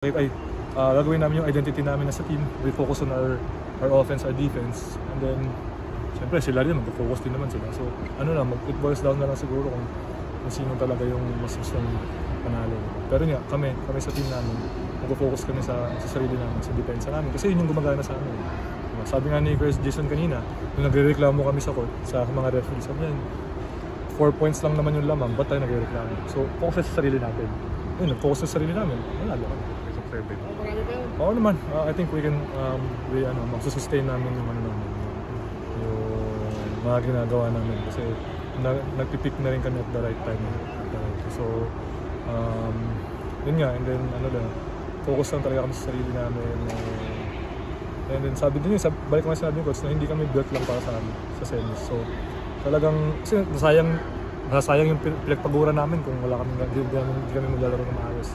Gagawin namin yung identity namin as a team. We focus on our offense, our defense, and then siyempre sila rin, mag-focus din naman sila. So it boils down na lang siguro kung sino talaga yung mas gustong panalo. Pero nga, kami sa team namin, mag-focus kami sa sarili namin, sa depensa namin. Kasi yun yung gumagana sa amin. Sabi nga ni Chris Jason kanina, nung nagre-reklamo kami sa court, sa mga referees, sabi niyan, 4 points lang naman yung lamang, ba't tayo nagre-reklamo? So, focus sa sarili natin. Yun, nag-focus sa sarili namin, nanalo kami. Oo naman, I think we can, magsusustain namin yung yung mga ginagawa namin kasi nagpipick na rin kami at the right time. So, yun nga, and then focus lang talaga kami sa sarili namin. And then sabi din yun, balik ko nga sinabi ko, na hindi kami built lang para sa semis. So, talagang, kasi nasayang yung pinagpaguran namin kung hindi kami maglalaro ng maayos.